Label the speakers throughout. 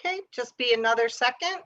Speaker 1: Okay, just be another second.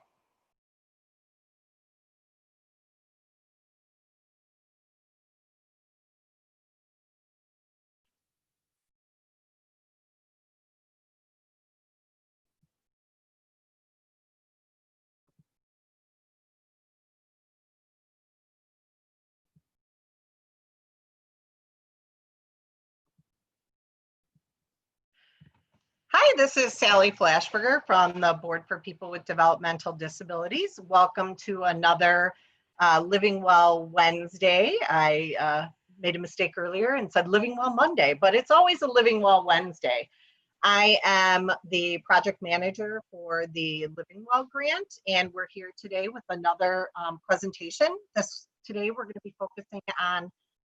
Speaker 1: Hi, this is Sally Flashberger from the Board for People with Developmental Disabilities. Welcome to another Living Well Wednesday. I made a mistake earlier and said Living Well Monday, but it's always a Living Well Wednesday. I am the project manager for the Living Well grant, and we're here today with another presentation. Today we're going to be focusing on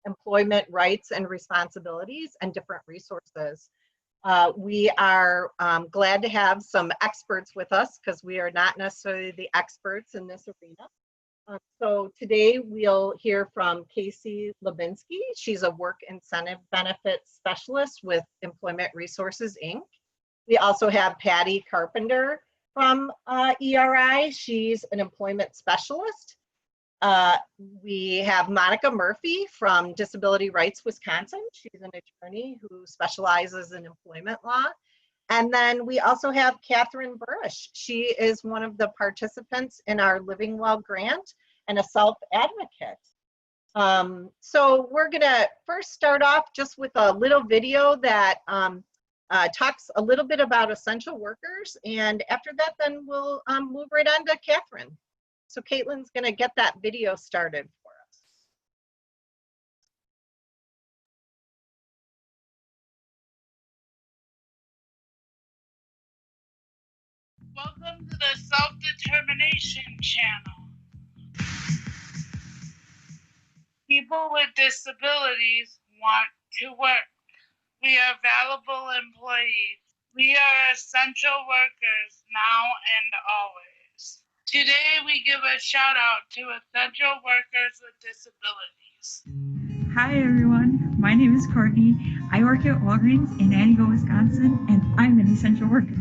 Speaker 1: employment rights and responsibilities and different resources. We are glad to have some experts with us because we are not necessarily the experts in this arena. So today we'll hear from Casey Levinsky. She's a work incentive benefits specialist with Employment Resources, Inc. We also have Patti Carpenter from ERI. She's an employment specialist. We have Monica Murphy from Disability Rights Wisconsin. She's an attorney who specializes in employment law. And then we also have Catherine Burrish. She is one of the participants in our Living Well grant and a self-advocate. So we're gonna first start off just with a little video that talks a little bit about essential workers. And after that, then we'll move right on to Catherine. So Caitlin's going to get that video started for us.
Speaker 2: Welcome to the Self-Determination channel. People with disabilities want to work. We are valuable employees. We are essential workers now and always. Today, we give a shout out to essential workers with disabilities.
Speaker 3: Hi everyone, my name is Courtney. I work at Walgreens in Antigo, Wisconsin, and I'm an essential worker.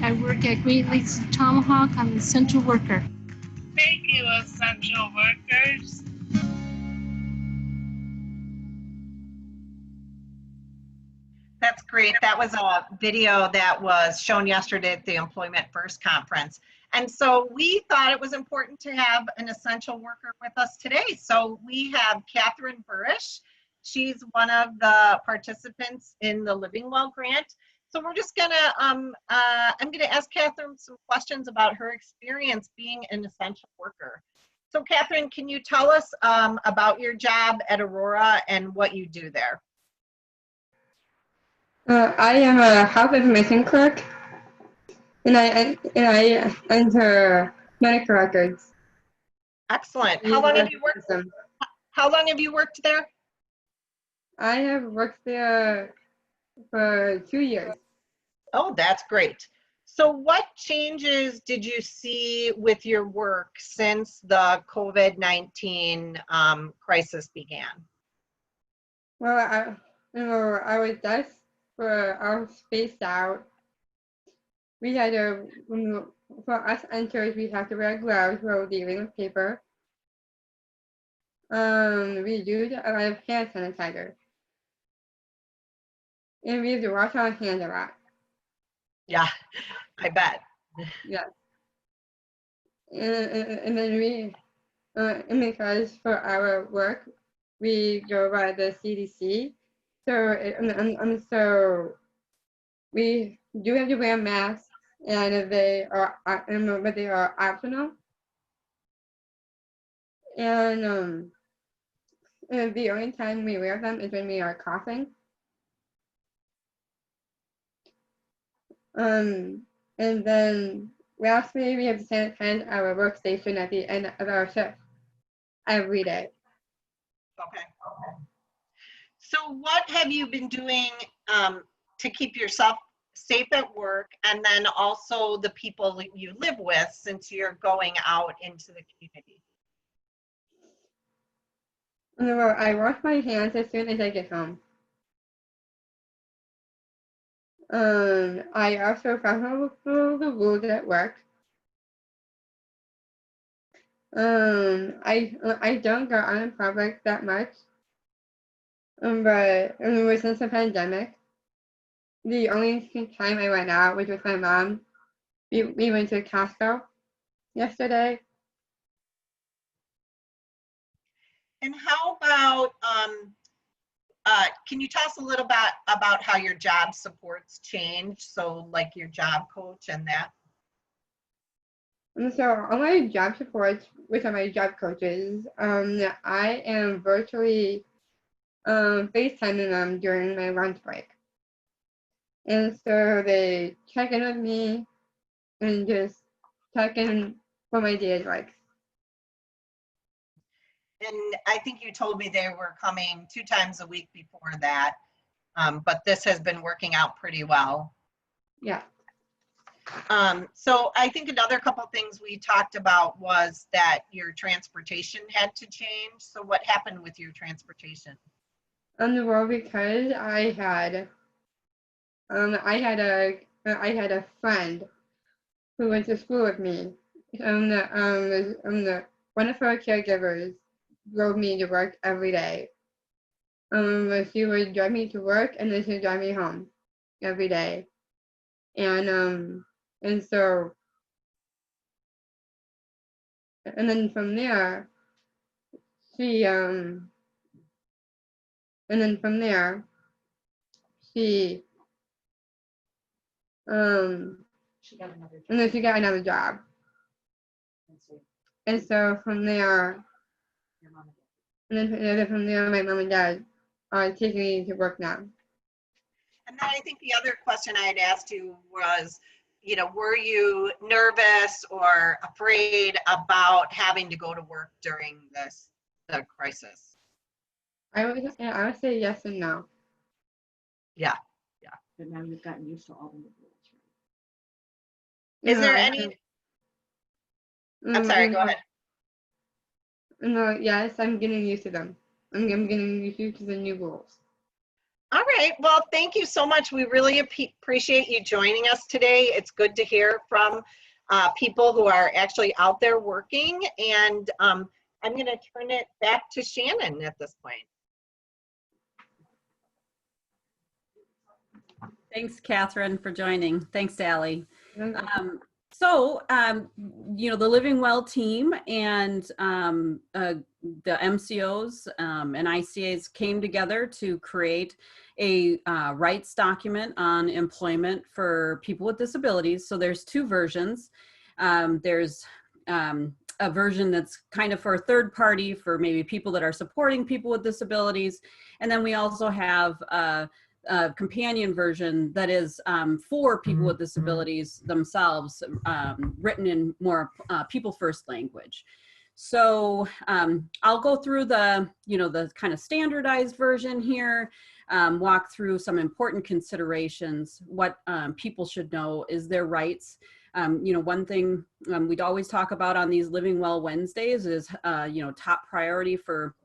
Speaker 4: I work at Great Lakes Tomahawk. I'm an essential worker.
Speaker 2: Thank you, essential workers.
Speaker 1: That's great. That was a video that was shown yesterday at the Employment First conference. And so we thought it was important to have an essential worker with us today. So we have Catherine Burrish. She's one of the participants in the Living Well grant. So we're just gonna, I'm gonna ask Catherine some questions about her experience being an essential worker. So Catherine, can you tell us about your job at Aurora and what you do there?
Speaker 5: I am a health information clerk, and I enter medical records.
Speaker 1: Excellent. How long have you worked? How long have you worked there?
Speaker 5: I have worked there for 2 years.
Speaker 1: Oh, that's great. So what changes did you see with your work since the COVID-19 crisis began?
Speaker 5: Well, I was desk for our spaced out. We had to, for us enters, we have to wear gloves while dealing with paper. We used a lot of hand sanitizer. And we have to wash our hands a lot.
Speaker 1: Yeah, I bet.
Speaker 5: Yes. And then and because for our work, we go by the CDC. So we do have to wear masks, and but they are optional. And the only time we wear them is when we are coughing. And then lastly, we have to sanitize our workstation at the end of our shift every day.
Speaker 1: Okay. So what have you been doing to keep yourself safe at work, and then also the people that you live with, since you're going out into the community?
Speaker 5: Well, I wash my hands as soon as I get home. I also follow the rules at work. I don't go out in public that much. But since the pandemic, the only time I went out was with my mom. We went to Costco yesterday.
Speaker 1: And how about, can you tell us a little bit about how your job supports change? So like your job coach and that?
Speaker 5: And so all my job supports, which are my job coaches, I am virtually FaceTiming them during my lunch break. And so they check in with me and just check in for my day like.
Speaker 1: And I think you told me they were coming 2 times a week before that, but this has been working out pretty well.
Speaker 5: Yeah.
Speaker 1: So I think another couple things we talked about was that your transportation had to change. So what happened with your transportation?
Speaker 5: Well, because I had a friend who went to school with me. One of her caregivers drove me to work every day. She would drive me to work and then she'd drive me home every day. And so, and then from there, she and then from there, she got another job. And then she got another job. And so from there, and then from there, my mom and dad are taking me to work now.
Speaker 1: And then I think the other question I had asked you was, you know, were you nervous or afraid about having to go to work during the crisis?
Speaker 5: I would say yes and no.
Speaker 1: Yeah.
Speaker 6: But now you've gotten used to all the rules,
Speaker 1: right? Is there any? I'm sorry, go ahead.
Speaker 5: No, yes, I'm getting used to them. I'm getting used to the new rules.
Speaker 1: All right. Well, thank you so much. We really appreciate you joining us today. It's good to hear from people who are actually out there working. And I'm going to turn it back to Shannon at this point.
Speaker 7: Thanks, Catherine, for joining. Thanks, Sally. So, you know, the Living Well team and the MCOs and ICAs came together to create a rights document on employment for people with disabilities. So there's 2 versions. There's a version that's kind of for a third party, for maybe people that are supporting people with disabilities. And then we also have a companion version that is for people with disabilities themselves, written in more people first language. So I'll go through the, you know, the kind of standardized version here, walk through some important considerations. What people should know is their rights. You know, one thing we'd always talk about on these Living Well Wednesdays is, you know, top priority for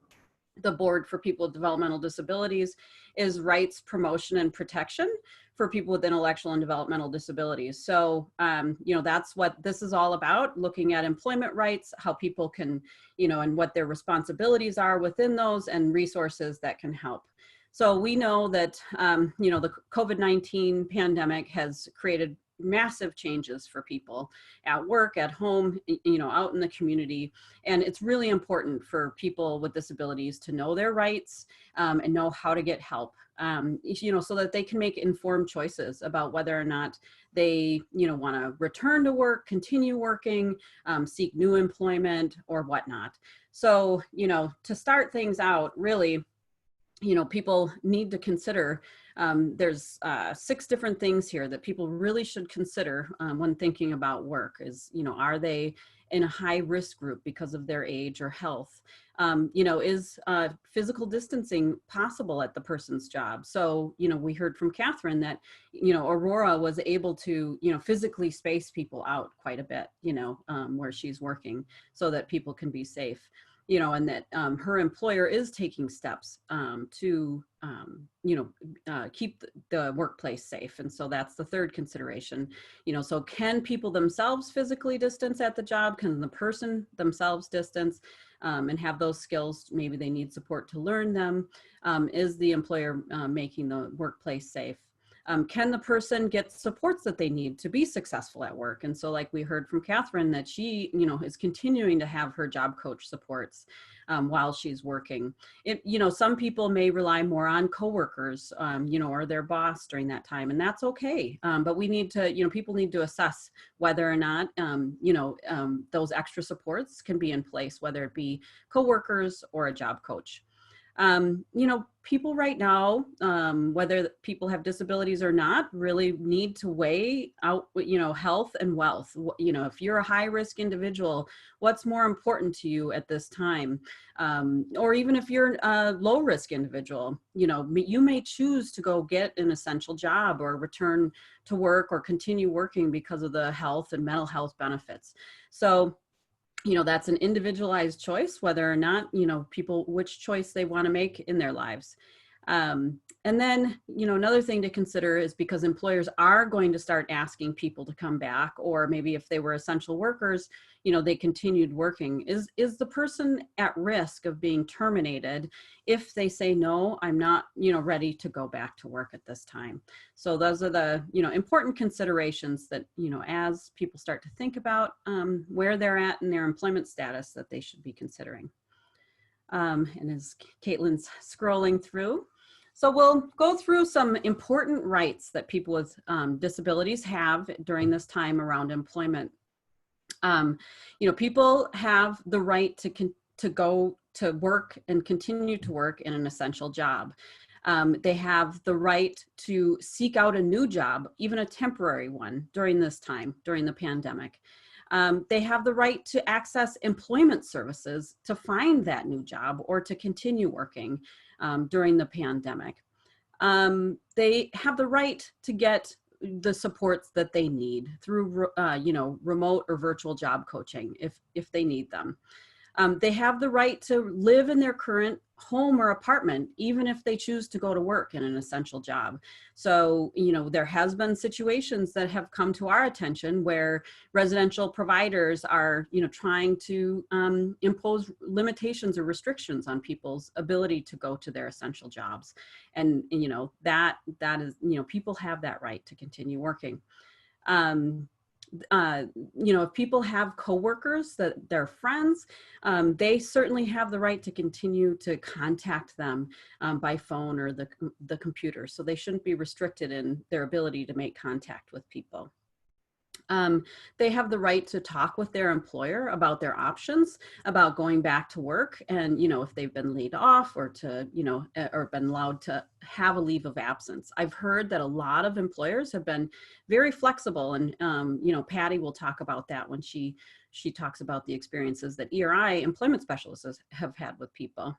Speaker 7: the Board for People with Developmental Disabilities is rights, promotion, and protection for people with intellectual and developmental disabilities. So, you know, that's what this is all about, looking at employment rights, how people can, you know, and what their responsibilities are within those, and resources that can help. So we know that, you know, the COVID-19 pandemic has created massive changes for people at work, at home, you know, out in the community. And it's really important for people with disabilities to know their rights and know how to get help, you know, so that they can make informed choices about whether or not they, you know, want to return to work, continue working, seek new employment or whatnot. So, you know, to start things out, really, you know, people need to consider, there's 6 different things here that people really should consider when thinking about work is, you know, are they in a high risk group because of their age or health? You know, is physical distancing possible at the person's job? So, you know, we heard from Catherine that, you know, Aurora was able to, you know, physically space people out quite a bit, you know, where she's working so that people can be safe. You know, and that her employer is taking steps to, you know, keep the workplace safe. And so that's the 3rd consideration. You know, so can people themselves physically distance at the job? Can the person themselves distance and have those skills? Maybe they need support to learn them. Is the employer making the workplace safe? Can the person get supports that they need to be successful at work? And so like we heard from Catherine that she, you know, is continuing to have her job coach supports while she's working. You know, some people may rely more on coworkers, you know, or their boss during that time, and that's okay. But we need to, you know, people need to assess whether or not, you know, those extra supports can be in place, whether it be coworkers or a job coach. You know, people right now, whether people have disabilities or not, really need to weigh out, you know, health and wealth. You know, if you're a high risk individual, what's more important to you at this time? Or even if you're a low risk individual, you know, you may choose to go get an essential job or return to work or continue working because of the health and mental health benefits. So, you know, that's an individualized choice, whether or not, you know, people, which choice they want to make in their lives. And then, you know, another thing to consider is because employers are going to start asking people to come back, or maybe if they were essential workers, you know, they continued working. Is the person at risk of being terminated if they say, no, I'm not, you know, ready to go back to work at this time? So those are the, you know, important considerations that, you know, as people start to think about where they're at in their employment status, that they should be considering. And as Caitlin's scrolling through, so we'll go through some important rights that people with disabilities have during this time around employment. You know, people have the right to go to work and continue to work in an essential job. They have the right to seek out a new job, even a temporary one, during this time, during the pandemic. They have the right to access employment services to find that new job or to continue working during the pandemic. They have the right to get the supports that they need through, you know, remote or virtual job coaching if they need them. They have the right to live in their current home or apartment, even if they choose to go to work in an essential job. So, you know, there has been situations that have come to our attention where residential providers are, you know, trying to impose limitations or restrictions on people's ability to go to their essential jobs. And you know, that is, you know, people have that right to continue working. You know, if people have coworkers that they're friends, they certainly have the right to continue to contact them by phone or the computer. So they shouldn't be restricted in their ability to make contact with people. They have the right to talk with their employer about their options about going back to work, and, you know, if they've been laid off or to, you know, or been allowed to have a leave of absence. I've heard that a lot of employers have been very flexible, and, you know, Patti will talk about that when she talks about the experiences that ERI employment specialists have had with people.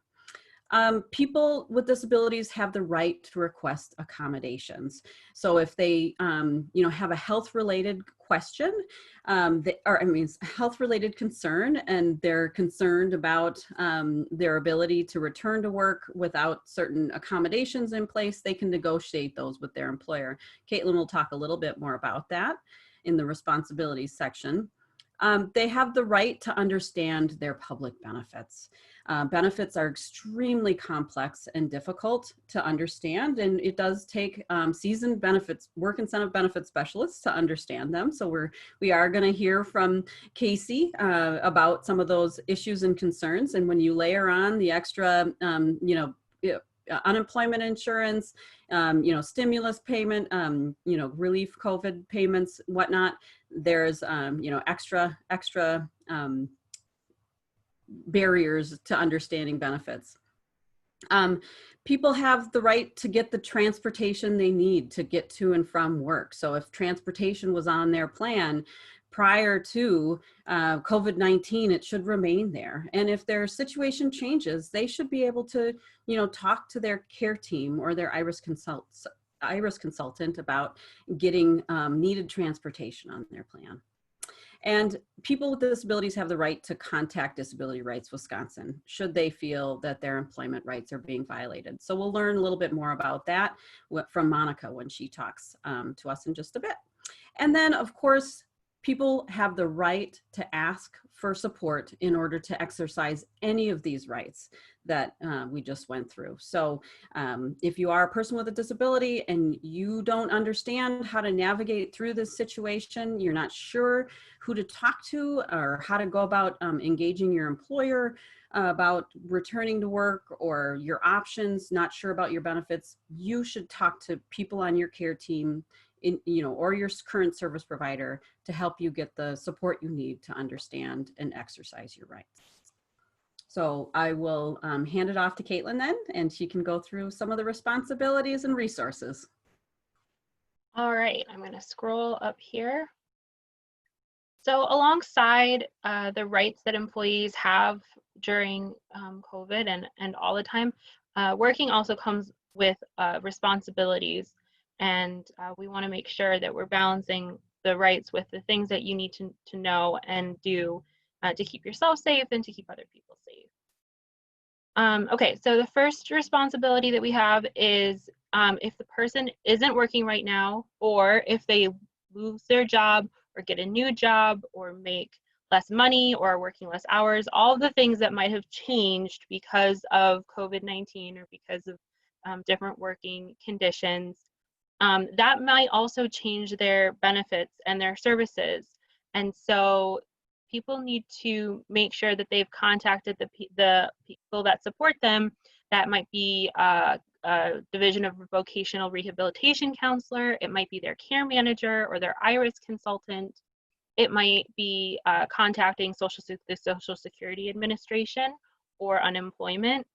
Speaker 7: People with disabilities have the right to request accommodations. So if they, you know, have a health-related question, health-related concern, and they're concerned about their ability to return to work without certain accommodations in place, they can negotiate those with their employer. Caitlin will talk a little bit more about that in the responsibilities section. They have the right to understand their public benefits. Benefits are extremely complex and difficult to understand, and it does take seasoned work incentive benefit specialists to understand them. So we are going to hear from Casey about some of those issues and concerns. And when you layer on the extra, unemployment insurance, stimulus payment, relief COVID payments, whatnot, there's, extra barriers to understanding benefits. People have the right to get the transportation they need to get to and from work. So if transportation was on their plan prior to COVID-19, it should remain there. And if their situation changes, they should be able to, talk to their care team or their IRIS consultant about getting needed transportation on their plan. And people with disabilities have the right to contact Disability Rights Wisconsin should they feel that their employment rights are being violated. So we'll learn a little bit more about that from Monica when she talks to us in just a bit. And then, of course, people have the right to ask for support in order to exercise any of these rights that we just went through. So if you are a person with a disability and you don't understand how to navigate through this situation, you're not sure who to talk to or how to go about engaging your employer about returning to work or your options, not sure about your benefits, you should talk to people on your care team or your current service provider to help you get the support you need to understand and exercise your rights. So I will hand it off to Caitlin then, and she can go through some of the responsibilities and resources.
Speaker 8: All right, I'm going to scroll up here. So alongside the rights that employees have during COVID and all the time, working also comes with responsibilities. And we want to make sure that we're balancing the rights with the things that you need to know and do to keep yourself safe and to keep other people safe. Okay, so the first responsibility that we have is if the person isn't working right now, or if they lose their job or get a new job or make less money or are working less hours, all the things that might have changed because of COVID-19 or because of different working conditions, that might also change their benefits and their services. And so people need to make sure that they've contacted the people that support them. That might be a division of vocational rehabilitation counselor. It might be their care manager or their IRIS consultant. It might be contacting the Social Security Administration or unemployment.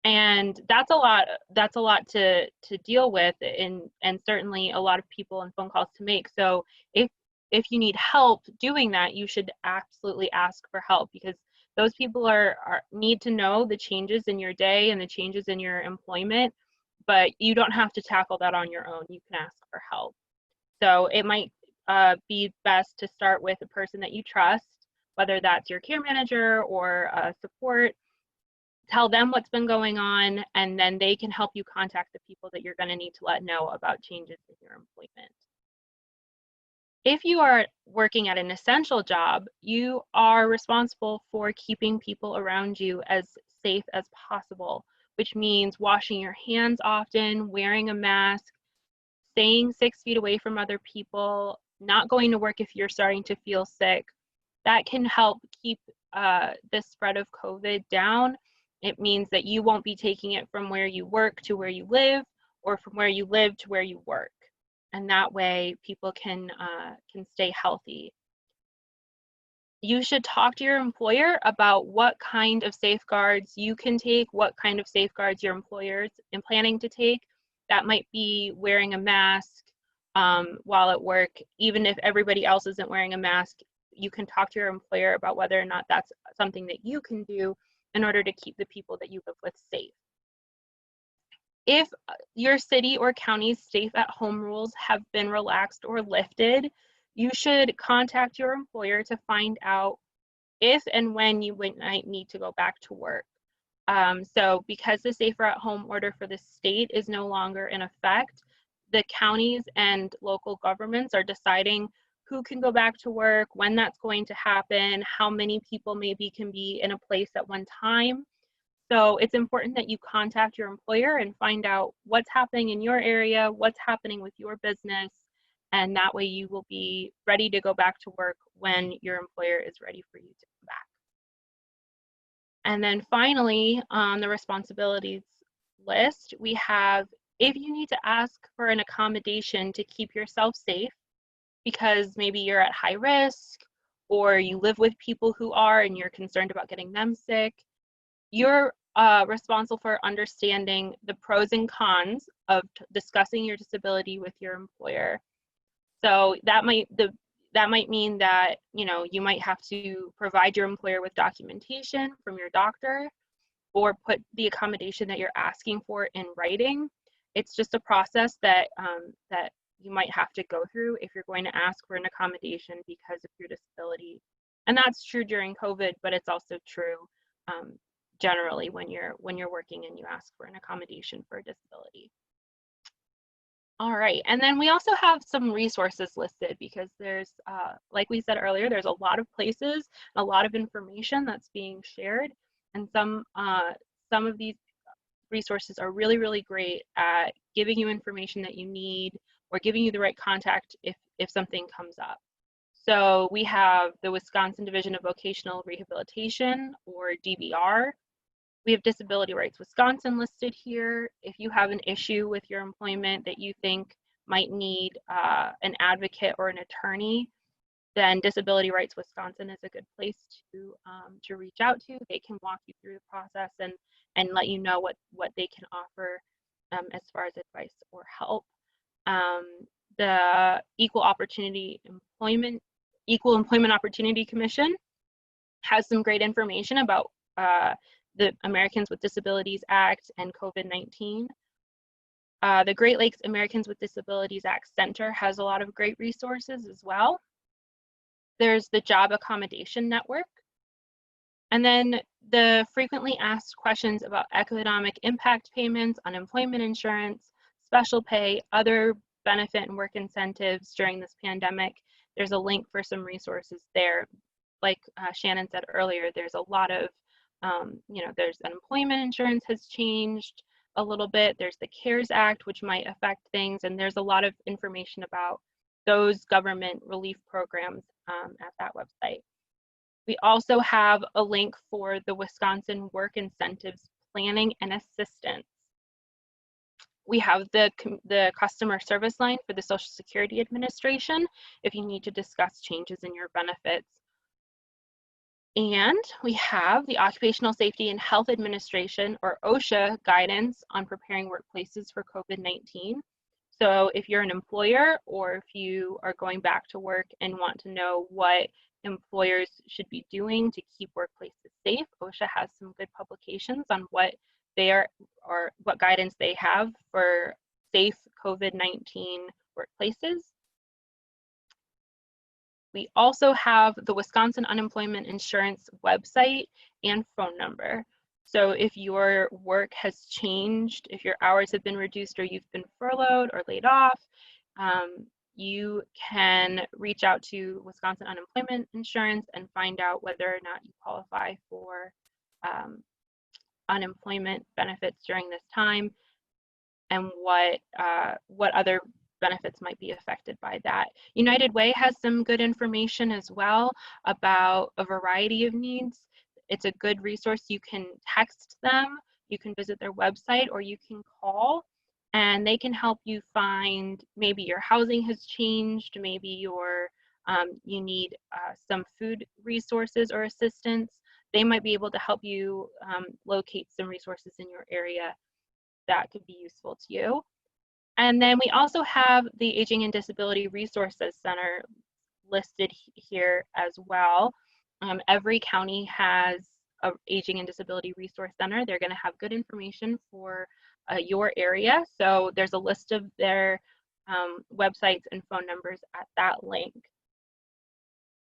Speaker 8: And that's a lot to deal with, and certainly a lot of people and phone calls to make. So if you need help doing that, you should absolutely ask for help, because those people need to know the changes in your day and the changes in your employment, but you don't have to tackle that on your own. You can ask for help. So it might be best to start with a person that you trust, whether that's your care manager or support. Tell them what's been going on, and then they can help you contact the people that you're going to need to let know about changes in your employment. If you are working at an essential job, you are responsible for keeping people around you as safe as possible, which means washing your hands often, wearing a mask, staying 6 feet away from other people, not going to work if you're starting to feel sick. That can help keep the spread of COVID down. It means that you won't be taking it from where you work to where you live, or from where you live to where you work. And that way people can stay healthy. You should talk to your employer about what kind of safeguards you can take, what kind of safeguards your employer is planning to take. That might be wearing a mask while at work. Even if everybody else isn't wearing a mask, you can talk to your employer about whether or not that's something that you can do in order to keep the people that you live with safe. If your city or county's stay-at-home rules have been relaxed or lifted, you should contact your employer to find out if and when you might need to go back to work. So because the safer-at-home order for the state is no longer in effect, the counties and local governments are deciding who can go back to work, when that's going to happen, how many people maybe can be in a place at one time. So it's important that you contact your employer and find out what's happening in your area, what's happening with your business, and that way you will be ready to go back to work when your employer is ready for you to come back. And then finally, on the responsibilities list, we have if you need to ask for an accommodation to keep yourself safe, because maybe you're at high risk or you live with people who are and you're concerned about getting them sick, you're responsible for understanding the pros and cons of discussing your disability with your employer. So that might mean that, you know, you might have to provide your employer with documentation from your doctor or put the accommodation that you're asking for in writing. It's just a process that that you might have to go through if you're going to ask for an accommodation because of your disability. And that's true during COVID, but it's also true generally when you're working and you ask for an accommodation for a disability. All right, and then we also have some resources listed because there's, like we said earlier, there's a lot of places, a lot of information that's being shared, and some of these resources are really, really great at giving you information that you need or giving you the right contact if something comes up. So we have the Wisconsin Division of Vocational Rehabilitation, or DVR. We have Disability Rights Wisconsin listed here. If you have an issue with your employment that you think might need an advocate or an attorney, then Disability Rights Wisconsin is a good place to reach out to. They can walk you through the process and let you know what they can offer as far as advice or help. The Equal Employment Opportunity Commission has some great information about the Americans with Disabilities Act and COVID-19. The Great Lakes Americans with Disabilities Act Center has a lot of great resources as well. There's the Job Accommodation Network. And then the frequently asked questions about economic impact payments, unemployment insurance, special pay, other benefit and work incentives during this pandemic. There's a link for some resources there. Like Shannon said earlier, there's a lot of there's unemployment insurance has changed a little bit. There's the CARES Act, which might affect things. And there's a lot of information about those government relief programs at that website. We also have a link for the Wisconsin Work Incentives Planning and Assistance. We have the customer service line for the Social Security Administration if you need to discuss changes in your benefits. And we have the Occupational Safety and Health Administration, or OSHA, guidance on preparing workplaces for COVID-19. So if you're an employer or if you are going back to work and want to know what employers should be doing to keep workplaces safe, OSHA has some good publications on what they are or what guidance they have for safe COVID-19 workplaces. We also have the Wisconsin Unemployment Insurance website and phone number. So if your work has changed, if your hours have been reduced or you've been furloughed or laid off, you can reach out to Wisconsin Unemployment Insurance and find out whether or not you qualify for unemployment benefits during this time and what other benefits might be affected by that. United Way has some good information as well about a variety of needs. It's a good resource. You can text them, you can visit their website, or you can call, and they can help you find maybe your housing has changed, maybe you need some food resources or assistance. They might be able to help you locate some resources in your area that could be useful to you. And then we also have the Aging and Disability Resources Center listed here as well. Every county has an Aging and Disability Resource Center. They're going to have good information for your area. So there's a list of their websites and phone numbers at that link.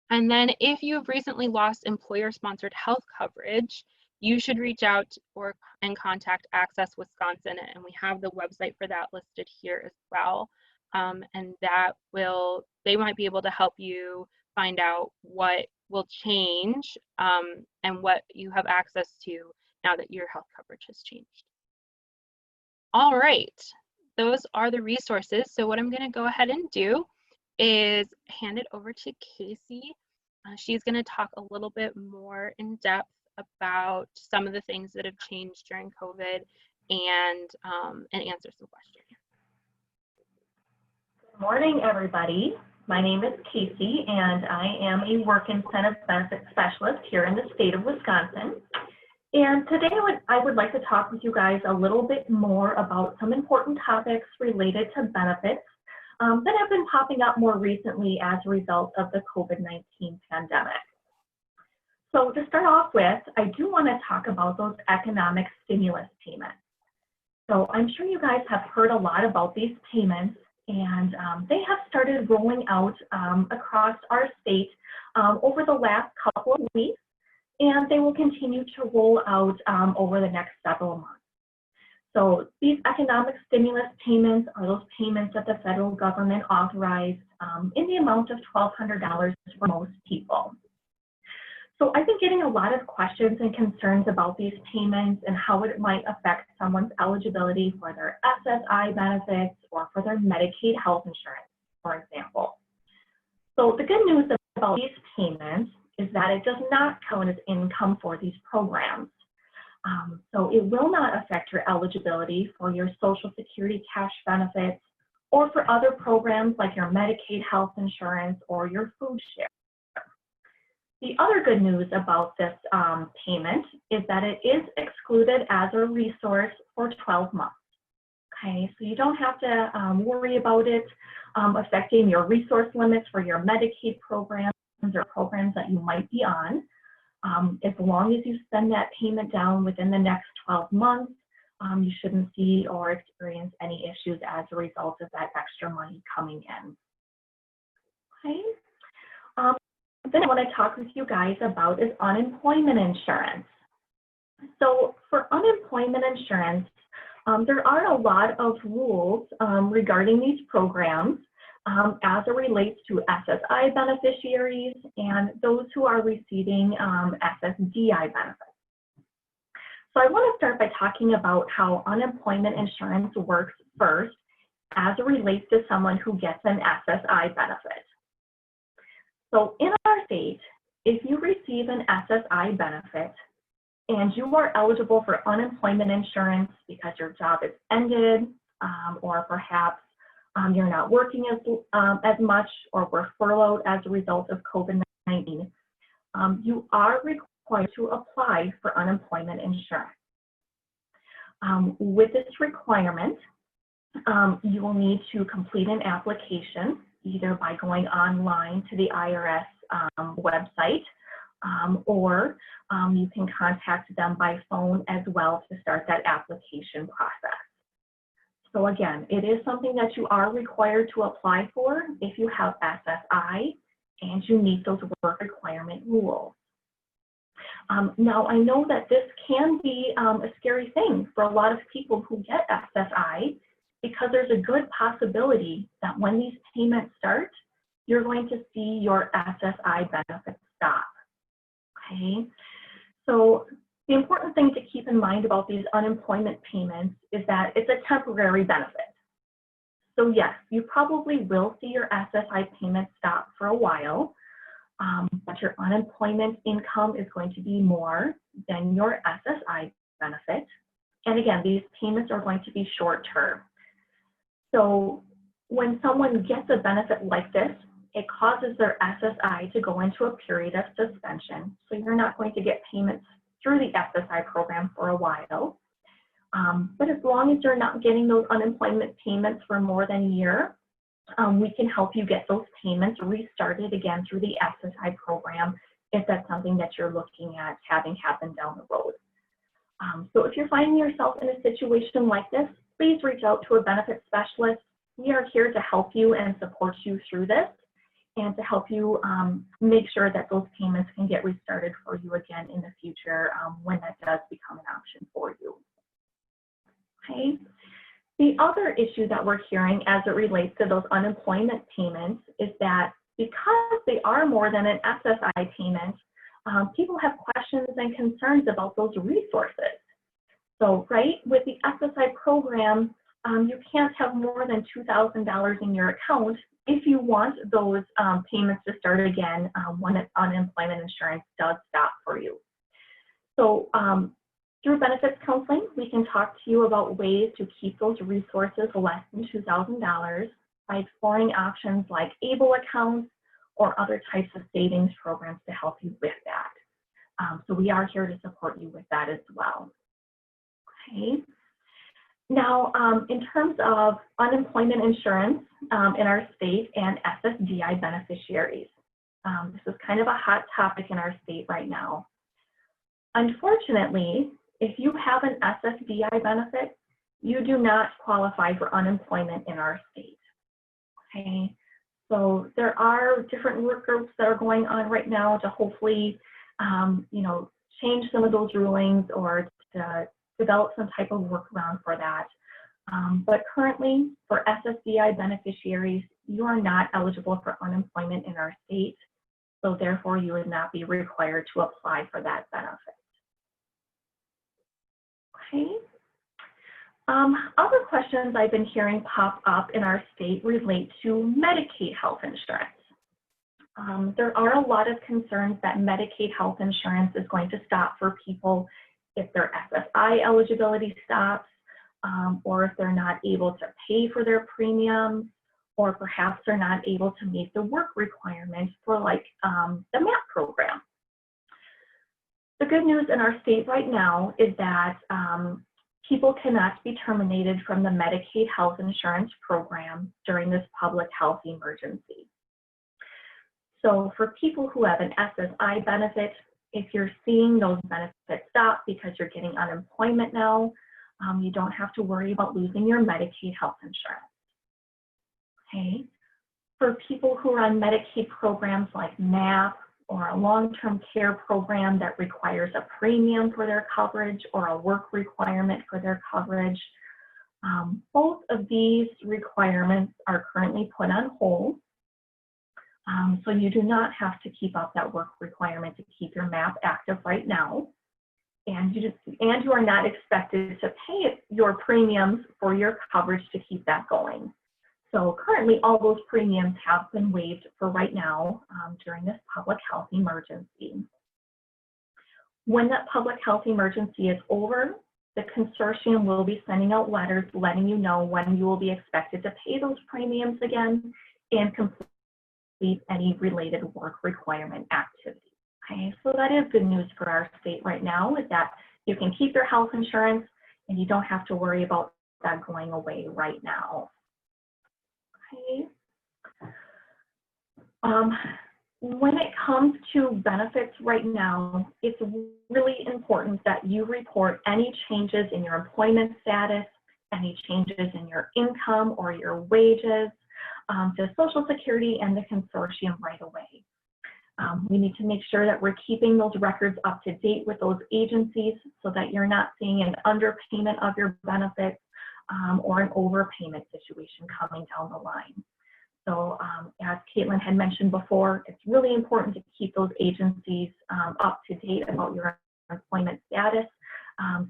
Speaker 8: And then if you've recently lost employer-sponsored health coverage, you should reach out and contact Access Wisconsin, and we have the website for that listed here as well. And that will they might be able to help you find out what will change and what you have access to now that your health coverage has changed. All right, those are the resources. So what I'm going to go ahead and do is hand it over to Casey. She's going to talk a little bit more in depth about some of the things that have changed during COVID and answer some questions.
Speaker 9: Good morning, everybody. My name is Casey, and I am a work incentive benefit specialist here in the state of Wisconsin. And today I would like to talk with you guys a little bit more about some important topics related to benefits that have been popping up more recently as a result of the COVID-19 pandemic. So to start off with, I do want to talk about those economic stimulus payments. So I'm sure you guys have heard a lot about these payments, and they have started rolling out across our state over the last couple of weeks, and they will continue to roll out over the next several months. So these economic stimulus payments are those payments that the federal government authorized in the amount of $1,200 for most people. So I've been getting a lot of questions and concerns about these payments and how it might affect someone's eligibility for their SSI benefits or for their Medicaid health insurance, for example. So the good news about these payments is that it does not count as income for these programs. So it will not affect your eligibility for your Social Security cash benefits or for other programs like your Medicaid health insurance or your food share. The other good news about this payment is that it is excluded as a resource for 12 months. Okay, so you don't have to worry about it affecting your resource limits for your Medicaid programs or programs that you might be on. As long as you send that payment down within the next 12 months, you shouldn't see or experience any issues as a result of that extra money coming in. Okay. Then I want to talk with you guys about is unemployment insurance. So for unemployment insurance, there are a lot of rules regarding these programs as it relates to SSI beneficiaries and those who are receiving SSDI benefits. So I want to start by talking about how unemployment insurance works first as it relates to someone who gets an SSI benefit. So in our state, if you receive an SSI benefit and you are eligible for unemployment insurance because your job is ended or perhaps you're not working as much or were furloughed as a result of COVID-19, you are required to apply for unemployment insurance. With this requirement, you will need to complete an application either by going online to the IRS website or you can contact them by phone as well to start that application process. So again, it is something that you are required to apply for if you have SSI and you meet those work requirement rules. Now, I know that this can be a scary thing for a lot of people who get SSI because there's a good possibility that when these payments start, you're going to see your SSI benefits stop. Okay, so the important thing to keep in mind about these unemployment payments is that it's a temporary benefit. So yes, you probably will see your SSI payment stop for a while, but your unemployment income is going to be more than your SSI benefit. And again, these payments are going to be short term. So when someone gets a benefit like this, it causes their SSI to go into a period of suspension. So you're not going to get payments through the SSI program for a while. But as long as you're not getting those unemployment payments for more than a year, we can help you get those payments restarted again through the SSI program if that's something that you're looking at having happen down the road. So if you're finding yourself in a situation like this, please reach out to a benefit specialist. We are here to help you and support you through this and to help you make sure that those payments can get restarted for you again in the future when that does become an option for you. Okay. The The other issue that we're hearing as it relates to those unemployment payments is that because they are more than an SSI payment, people have questions and concerns about those resources. So, right, with the SSI program, you can't have more than $2,000 in your account if you want those payments to start again when unemployment insurance does stop for you. So through benefits counseling, we can talk to you about ways to keep those resources less than $2,000 by exploring options like ABLE accounts or other types of savings programs to help you with that. So we are here to support you with that as well. Okay. Now, in terms of unemployment insurance in our state and SSDI beneficiaries, this is kind of a hot topic in our state right now. Unfortunately, if you have an SSDI benefit, you do not qualify for unemployment in our state. Okay, so there are different work groups that are going on right now to hopefully, you know, change some of those rulings or to develop some type of workaround for that. But currently, for SSDI beneficiaries, you are not eligible for unemployment in our state, so therefore you would not be required to apply for that benefit. Okay. Other questions I've been hearing pop up in our state relate to Medicaid health insurance. There are a lot of concerns that Medicaid health insurance is going to stop for people if their SSI eligibility stops, or if they're not able to pay for their premiums, or perhaps they're not able to meet the work requirements for like the MAP program. The good news in our state right now is that people cannot be terminated from the Medicaid health insurance program during this public health emergency. So for people who have an SSI benefit, if you're seeing those benefits stop because you're getting unemployment now, you don't have to worry about losing your Medicaid health insurance. Okay. For people who are on Medicaid programs like MAP or a long-term care program that requires a premium for their coverage or a work requirement for their coverage, both of these requirements are currently put on hold. So you do not have to keep up that work requirement to keep your MAP active right now. And you are not expected to pay your premiums for your coverage to keep that going. So currently all those premiums have been waived for right now during this public health emergency. When that public health emergency is over, the consortium will be sending out letters letting you know when you will be expected to pay those premiums again and complete any related work requirement activity. Okay, so that is good news for our state right now, is that you can keep your health insurance and you don't have to worry about that going away right now. Okay. When it comes to benefits right now, it's really important that you report any changes in your employment status, any changes in your income or your wages to Social Security and the consortium right away. We need to make sure that we're keeping those records up to date with those agencies so that you're not seeing an underpayment of your benefits or an overpayment situation coming down the line. So as Caitlin had mentioned before, it's really important to keep those agencies up to date about your employment status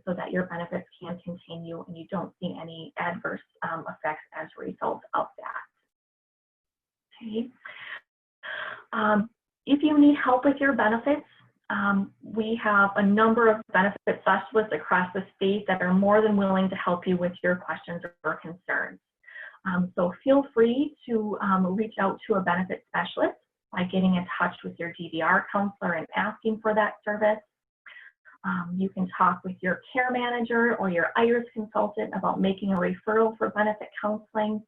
Speaker 9: so that your benefits can continue and you don't see any adverse effects as a result of that. Okay. If you need help with your benefits, we have a number of benefit specialists across the state that are more than willing to help you with your questions or concerns. So feel free to reach out to a benefit specialist by getting in touch with your DVR counselor and asking for that service. You can talk with your care manager or your IRS consultant about making a referral for benefit counseling.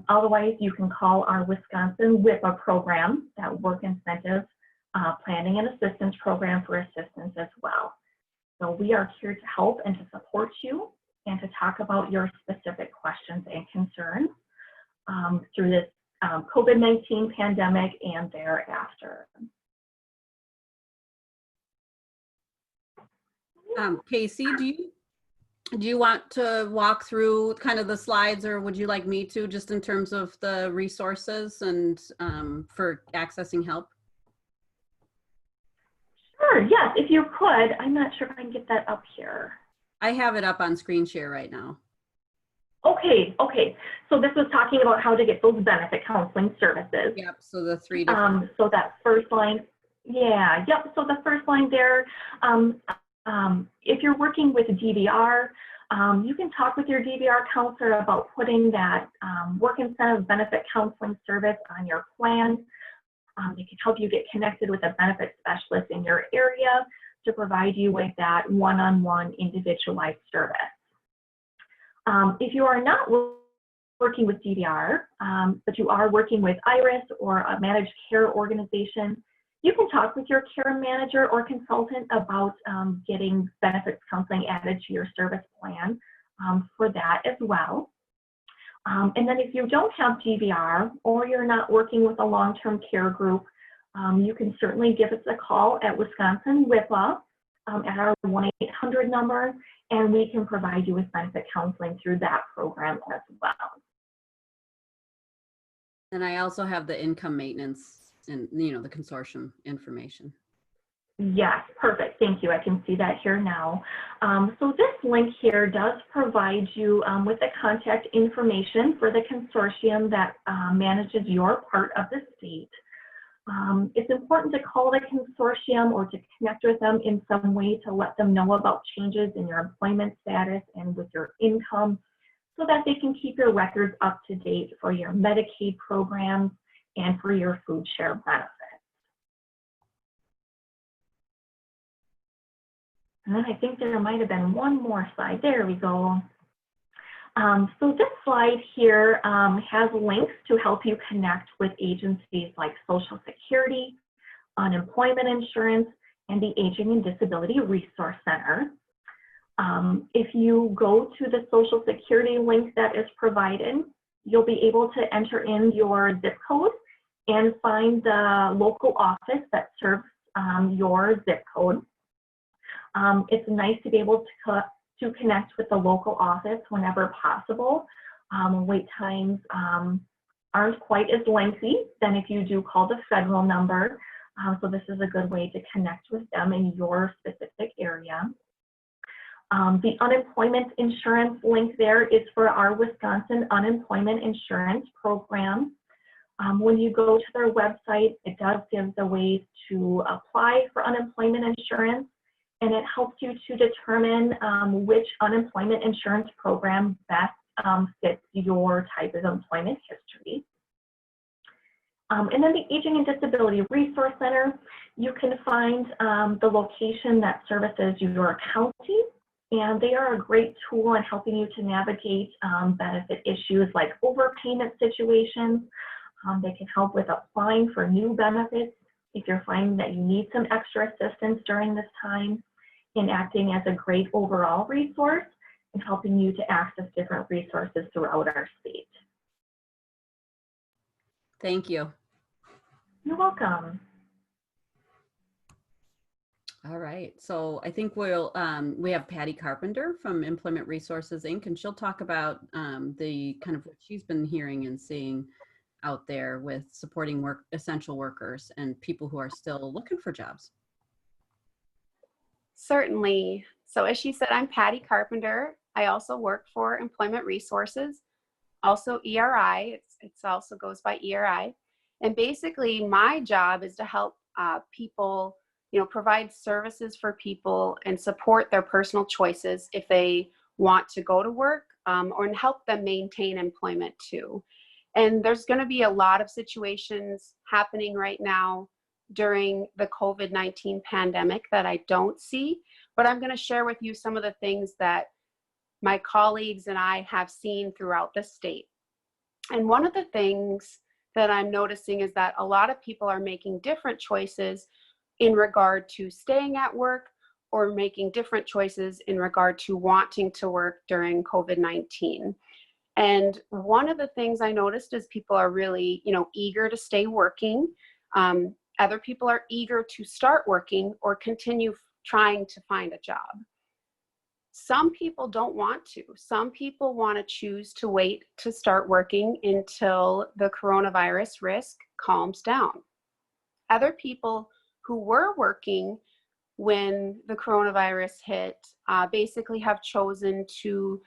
Speaker 9: Otherwise, you can call our Wisconsin WI-BPDD program, that Work Incentive Planning and Assistance Program, for assistance as well. So we are here to help and to support you and to talk about your specific questions and concerns through this COVID-19 pandemic and thereafter.
Speaker 7: Casey, Do you want to walk through kind of the slides, or would you like me to, just in terms of the resources and for accessing help?
Speaker 9: Sure, yes, if you could. I'm not sure if I can get that up here.
Speaker 7: I have it up on screen share right now.
Speaker 9: Okay, okay. So this was talking about how to get those benefit counseling services.
Speaker 7: Yep, so the 3 different.
Speaker 9: So that first line, yeah, yep. So the first line there, if you're working with DVR, you can talk with your DVR counselor about putting that work incentive benefit counseling service on your plan. They can help you get connected with a benefit specialist in your area to provide you with that one-on-one individualized service. If you are not working with DVR, but you are working with IRIS or a managed care organization, you can talk with your care manager or consultant about getting benefits counseling added to your service plan for that as well. And then if you don't have DVR or you're not working with a long-term care group, you can certainly give us a call at Wisconsin WIPA at our 1-800 number, and we can provide you with benefit counseling through that program as well.
Speaker 7: And I also have the income maintenance and, you know, the consortium information.
Speaker 9: Yes, perfect. Thank you. I can see that here now. So this link here does provide you with the contact information for the consortium that manages your part of the state. It's important to call the consortium or to connect with them in some way to let them know about changes in your employment status and with your income so that they can keep your records up to date for your Medicaid programs and for your food share benefits. And then I think there might have been one more slide. There we go. So this slide here has links to help you connect with agencies like Social Security, unemployment insurance, and the Aging and Disability Resource Center. If you go to the Social Security link that is provided, you'll be able to enter in your zip code and find the local office that serves your zip code. It's nice to be able to connect with the local office whenever possible. Wait times aren't quite as lengthy than if you do call the federal number. So this is a good way to connect with them in your specific area. The unemployment insurance link there is for our Wisconsin Unemployment Insurance Program. When you go to their website, it does give the ways to apply for unemployment insurance, and it helps you to determine which unemployment insurance program best fits your type of employment history. And then the Aging and Disability Resource Center, you can find the location that services your county, and they are a great tool in helping you to navigate benefit issues like overpayment situations. They can help with applying for new benefits if you're finding that you need some extra assistance during this time, in acting as a great overall resource and helping you to access different resources throughout our state.
Speaker 7: Thank you.
Speaker 9: You're welcome.
Speaker 7: All right, so I think we have Patti Carpenter from Employment Resources, Inc., and she'll talk about the kind of what she's been hearing and seeing out there with supporting essential workers and people who are still looking for jobs.
Speaker 10: Certainly. So as she said, I'm Patti Carpenter. I also work for Employment Resources, also ERI. It also goes by ERI. And basically my job is to help people, provide services for people and support their personal choices if they want to go to work or help them maintain employment too. And there's going to be a lot of situations happening right now during the COVID-19 pandemic that I don't see, but I'm going to share with you some of the things that my colleagues and I have seen throughout the state. And one of the things that I'm noticing is that a lot of people are making different choices in regard to staying at work or making different choices in regard to wanting to work during COVID-19. And one of the things I noticed is people are really, eager to stay working. Other people are eager to start working or continue trying to find a job. Some people don't want to. Some people want to choose to wait to start working until the coronavirus risk calms down. Other people who were working when the coronavirus hit basically have chosen to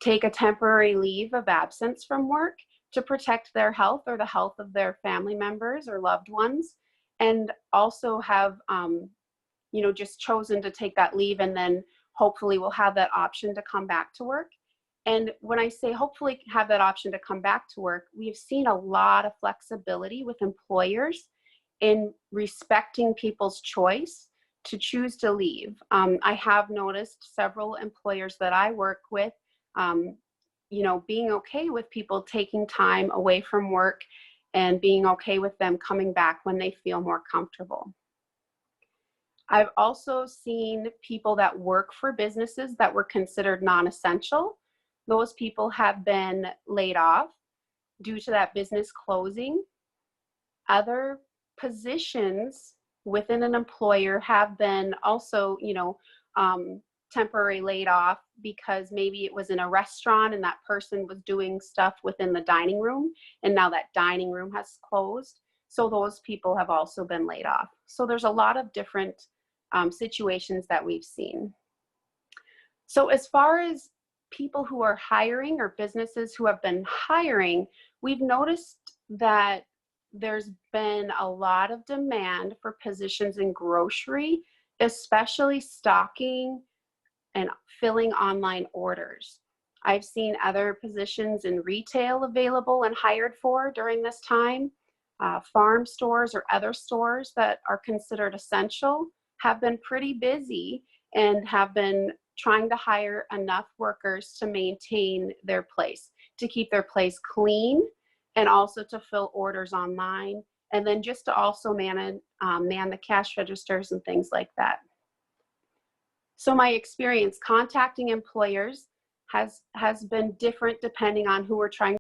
Speaker 10: take a temporary leave of absence from work to protect their health or the health of their family members or loved ones, and also have just chosen to take that leave, and then hopefully we'll have that option to come back to work. And when I say hopefully have that option to come back to work, we've seen a lot of flexibility with employers in respecting people's choice to choose to leave. I have noticed several employers that I work with, being okay with people taking time away from work and being okay with them coming back when they feel more comfortable. I've also seen people that work for businesses that were considered non-essential. Those people have been laid off due to that business closing. Other positions within an employer have been also, temporarily laid off because maybe it was in a restaurant and that person was doing stuff within the dining room, and now that dining room has closed. So those people have also been laid off. So there's a lot of different situations that we've seen. So as far as people who are hiring or businesses who have been hiring, we've noticed that there's been a lot of demand for positions in grocery, especially stocking and filling online orders. I've seen other positions in retail available and hired for during this time. Farm stores or other stores that are considered essential have been pretty busy and have been trying to hire enough workers to maintain their place, to keep their place clean, and also to fill orders online, and then just to also man the cash registers and things like that. So my experience contacting employers has been different depending on who we're trying